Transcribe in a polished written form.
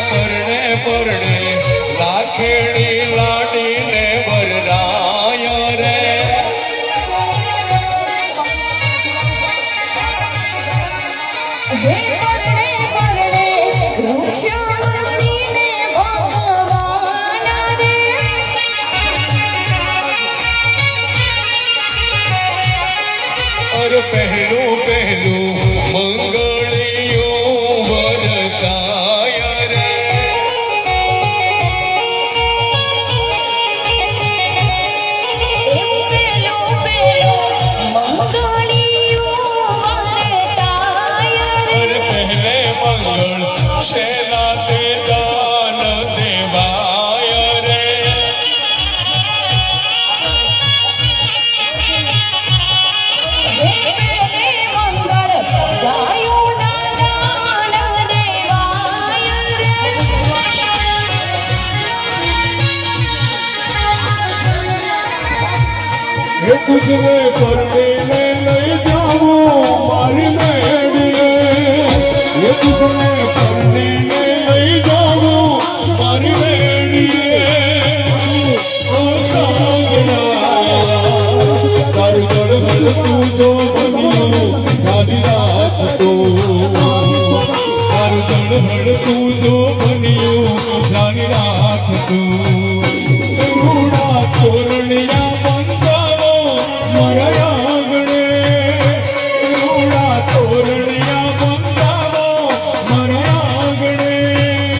પરણે પરણે લાખેડી લાડીને વરરાય રે પરણે પરણે કૃષ્ણને ભગવાન રે और पहलू पहलू मंगलियों वरताय रे पहले मंगल सेना ते दान देवाय रे तुझने परने में नहीं जाऊं मारी मेरी ये तुझने